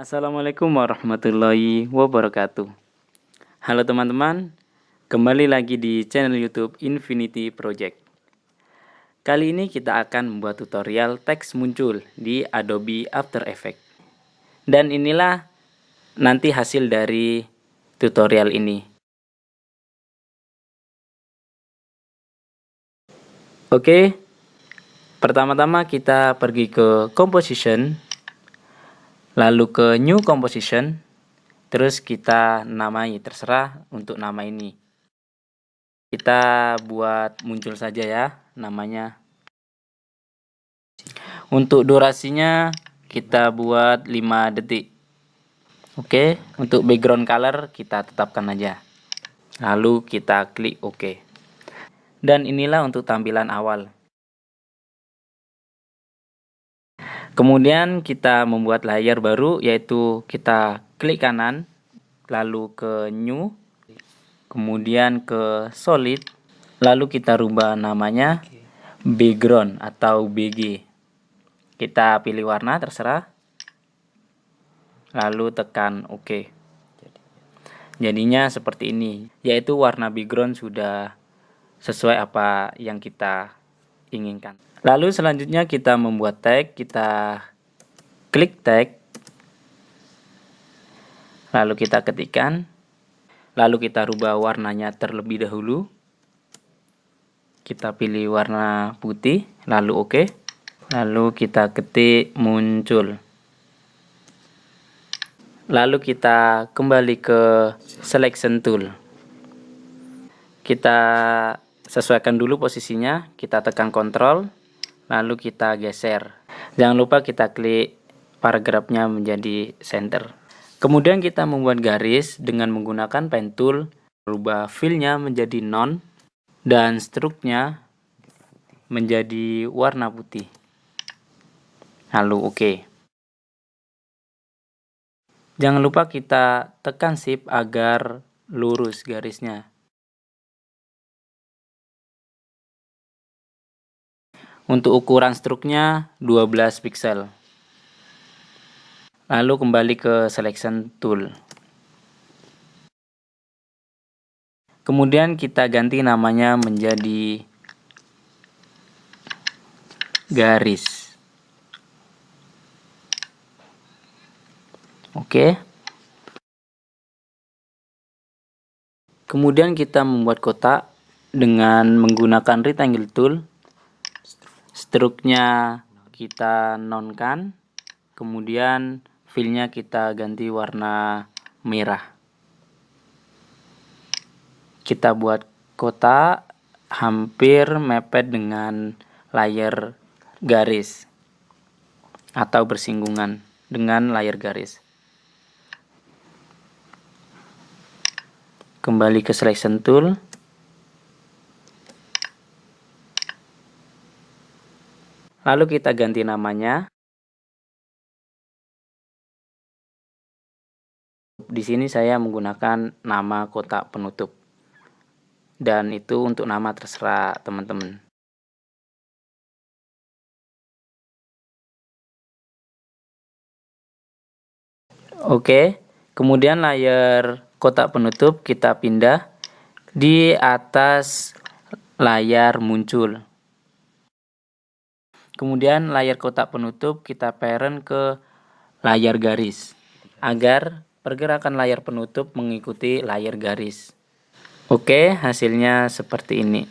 Assalamualaikum warahmatullahi wabarakatuh. Halo teman-teman, kembali lagi di channel YouTube Infinity Project. Kali ini kita akan membuat tutorial teks muncul di Adobe After Effects. Dan inilah nanti hasil dari tutorial ini. Oke, pertama-tama kita pergi ke Composition, lalu ke New Composition, terus kita namai, terserah untuk nama ini. Kita buat muncul saja ya namanya. Untuk durasinya kita buat 5 detik. Oke, untuk background color kita tetapkan aja. Lalu kita klik OK. Dan inilah untuk tampilan awal. Kemudian kita membuat layer baru, yaitu kita klik kanan, lalu ke New, kemudian ke Solid, lalu kita rubah namanya background atau BG. Kita pilih warna terserah, lalu tekan OK. Jadinya seperti ini, yaitu warna background sudah sesuai apa yang kita inginkan. Lalu selanjutnya kita membuat tag, kita klik tag, lalu kita ketikkan, lalu kita rubah warnanya terlebih dahulu. Kita pilih warna putih, lalu OK. Lalu kita ketik muncul. Lalu kita kembali ke selection tool. Kita sesuaikan dulu posisinya, kita tekan Ctrl, lalu kita geser. Jangan lupa kita klik paragrafnya menjadi center. Kemudian kita membuat garis dengan menggunakan pen tool, rubah fill-nya menjadi none dan struknya menjadi warna putih. Lalu OK. Jangan lupa kita tekan shift agar lurus garisnya. Untuk ukuran struknya 12 pixel. Lalu kembali ke selection tool. Kemudian kita ganti namanya menjadi garis. Oke. Kemudian kita membuat kotak dengan menggunakan rectangle tool. Struknya kita nonkan. Kemudian fill-nya kita ganti warna merah. Kita buat kotak hampir mepet dengan layar garis atau bersinggungan dengan layar garis. Kembali ke selection tool. Lalu kita ganti namanya. Di sini saya menggunakan nama kotak penutup. Dan itu untuk nama terserah teman-teman. Oke, kemudian layar kotak penutup kita pindah di atas layar muncul. Kemudian layar kotak penutup kita parent ke layar garis agar pergerakan layar penutup mengikuti layar garis. Oke, hasilnya seperti ini.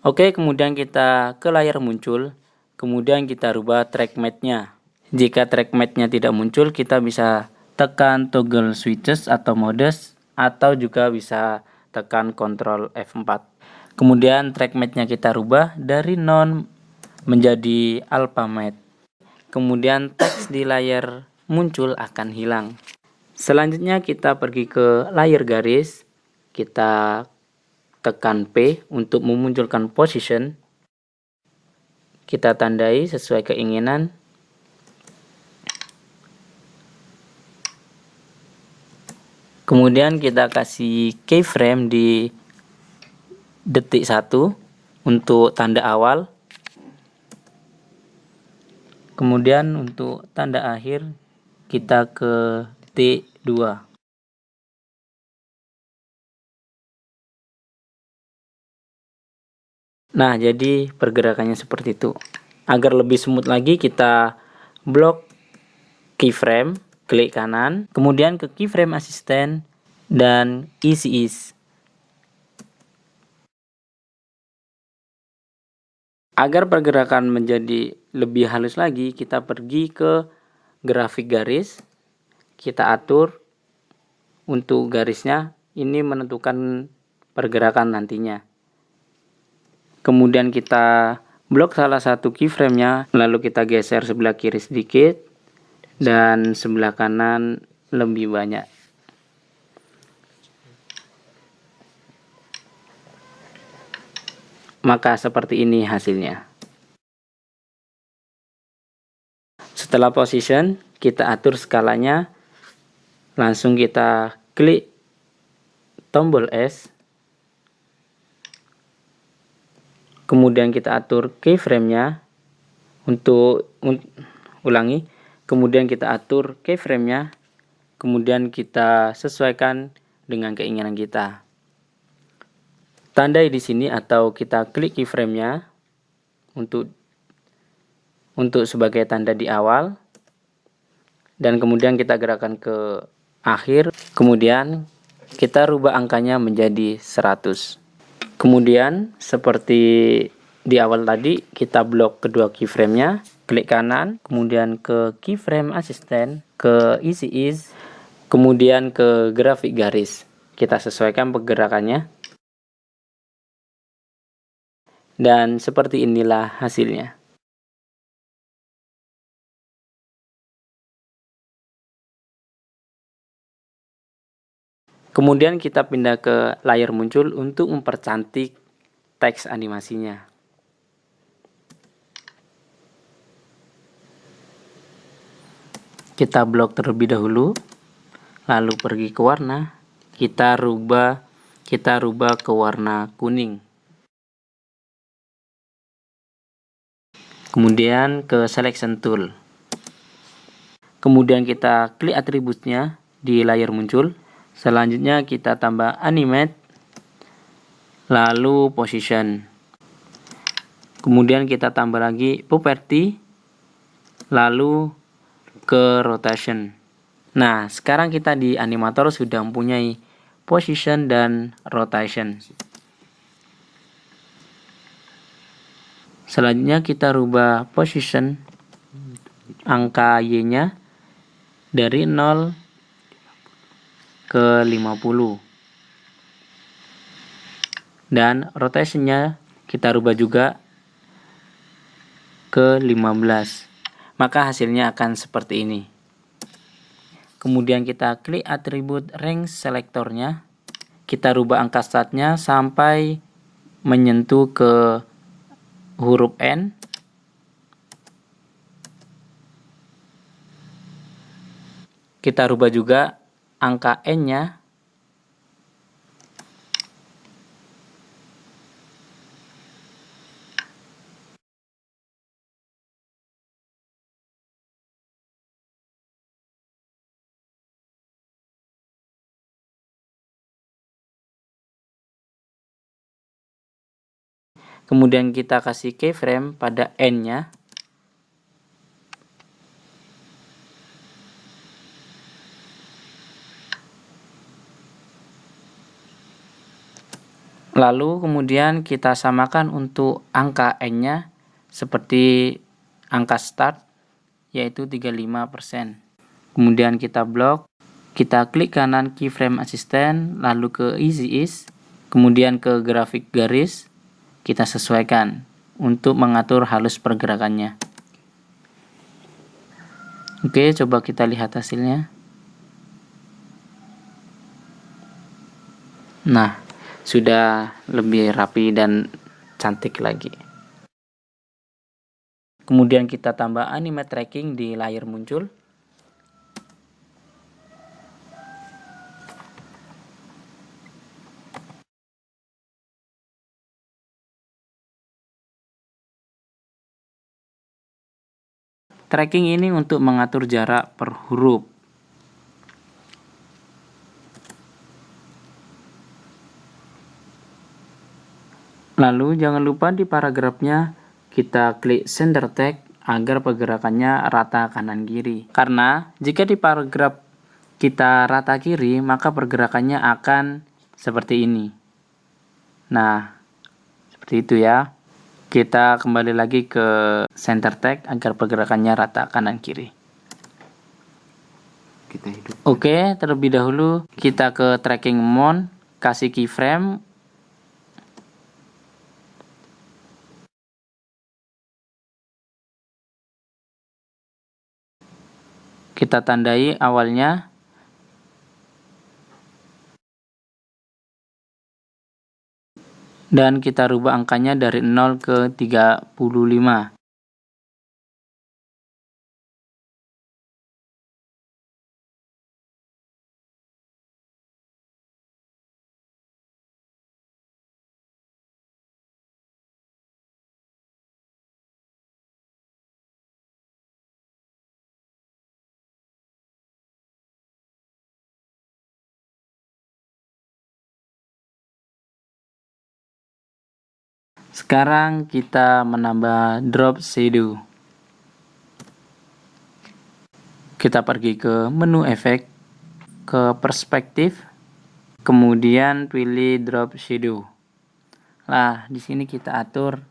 Oke, kemudian kita ke layar muncul, kemudian kita rubah track matte-nya. Jika track matte-nya tidak muncul, kita bisa tekan toggle switches atau modes, atau juga bisa tekan Ctrl F4. Kemudian track matte-nya kita rubah dari none menjadi alpha matte. Kemudian teks di layar muncul akan hilang. Selanjutnya kita pergi ke layar garis, kita tekan P untuk memunculkan position. Kita tandai sesuai keinginan. Kemudian kita kasih keyframe di detik 1. untuk tanda awal. Kemudian untuk tanda akhir kita ke T2. Nah, jadi pergerakannya seperti itu. Agar lebih smooth lagi, kita blok keyframe, klik kanan, kemudian ke keyframe assistant dan easy ease. Agar pergerakan menjadi lebih halus lagi, kita pergi ke grafik garis, kita atur untuk garisnya, ini menentukan pergerakan nantinya. Kemudian kita blok salah satu keyframe-nya, lalu kita geser sebelah kiri sedikit dan sebelah kanan lebih banyak. Maka seperti ini hasilnya. Setelah position, kita atur skalanya. Langsung kita klik tombol S. Kemudian kita atur keyframe-nya ulangi. Kemudian kita atur keyframe-nya. Kemudian kita sesuaikan dengan keinginan kita. Tandai di sini atau kita klik keyframe-nya untuk sebagai tanda di awal. Dan kemudian kita gerakkan ke akhir. Kemudian kita rubah angkanya menjadi 100. Kemudian seperti di awal tadi, kita blok kedua keyframe-nya, klik kanan, kemudian ke keyframe assistant, ke easy ease, kemudian ke grafik garis. Kita sesuaikan pergerakannya. Dan seperti inilah hasilnya. Kemudian kita pindah ke layar muncul untuk mempercantik teks animasinya. Kita blok terlebih dahulu, lalu pergi ke warna, kita rubah ke warna kuning. Kemudian ke selection tool. Kemudian kita klik atributnya di layar muncul. Selanjutnya kita tambah animate, lalu position. Kemudian kita tambah lagi property, lalu ke rotation. Nah, sekarang kita di animator sudah mempunyai position dan rotation. Selanjutnya kita rubah position angka Y-nya dari 0 ke 50. Dan rotationnya kita rubah juga ke 15. Maka hasilnya akan seperti ini. Kemudian kita klik atribut range selectornya. Kita rubah angka startnya sampai menyentuh ke huruf N. Kita rubah juga angka N-nya. Kemudian kita kasih keyframe pada N-nya. Lalu kemudian kita samakan untuk angka N-nya seperti angka start, yaitu 35%. Kemudian kita blok, kita klik kanan keyframe assistant, lalu ke easy ease, kemudian ke grafik garis, kita sesuaikan untuk mengatur halus pergerakannya. Oke, coba kita lihat hasilnya. Nah, sudah lebih rapi dan cantik lagi. Kemudian kita tambah anime tracking di layar muncul. Tracking ini untuk mengatur jarak per huruf. Lalu jangan lupa di paragrafnya kita klik center tag agar pergerakannya rata kanan kiri. Karena jika di paragraf kita rata kiri, maka pergerakannya akan seperti ini. Nah, seperti itu ya. Kita kembali lagi ke center tag agar pergerakannya rata kanan kiri. Oke, terlebih dahulu kita ke tracking mount, kasih keyframe. Kita tandai awalnya. Dan kita rubah angkanya dari 0 ke 35. Sekarang kita menambah drop shadow. Kita pergi ke menu efek, ke perspektif, kemudian pilih drop shadow. Nah, di sini kita atur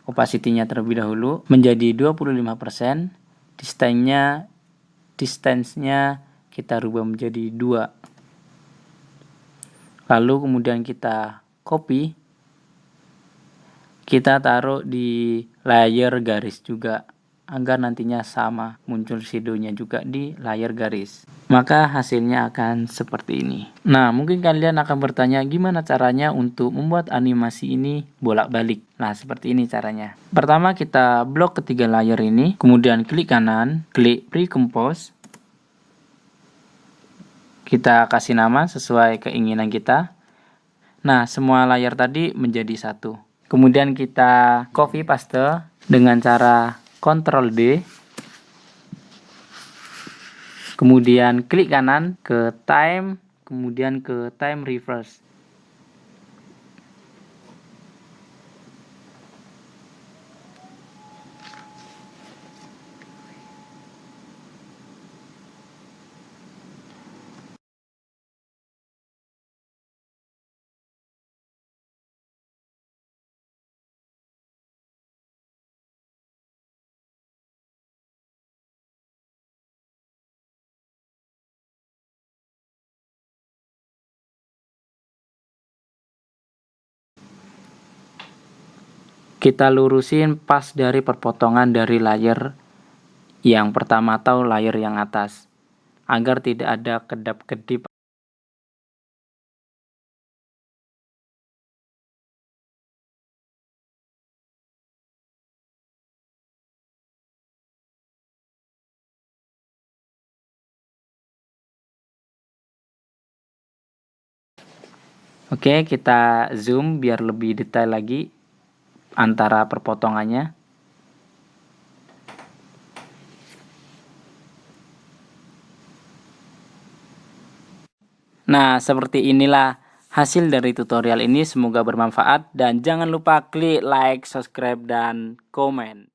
opacity-nya terlebih dahulu menjadi 25%, distance-nya kita rubah menjadi 2. Lalu kemudian kita copy, kita taruh di layer garis juga agar nantinya sama muncul shadow-nya juga di layer garis. Maka hasilnya akan seperti ini. Nah, mungkin kalian akan bertanya gimana caranya untuk membuat animasi ini bolak-balik. Nah, seperti ini caranya. Pertama kita blok ketiga layer ini, kemudian klik kanan, klik pre-compose. Kita kasih nama sesuai keinginan kita. Nah, semua layar tadi menjadi satu. Kemudian kita copy paste dengan cara Ctrl D. Kemudian klik kanan ke time, kemudian ke time reverse. Kita lurusin pas dari perpotongan dari layer yang pertama atau layer yang atas, agar tidak ada kedap-kedip. Oke, kita zoom biar lebih detail lagi antara perpotongannya. Nah, seperti inilah hasil dari tutorial ini. Semoga bermanfaat dan jangan lupa klik like, subscribe, dan komen.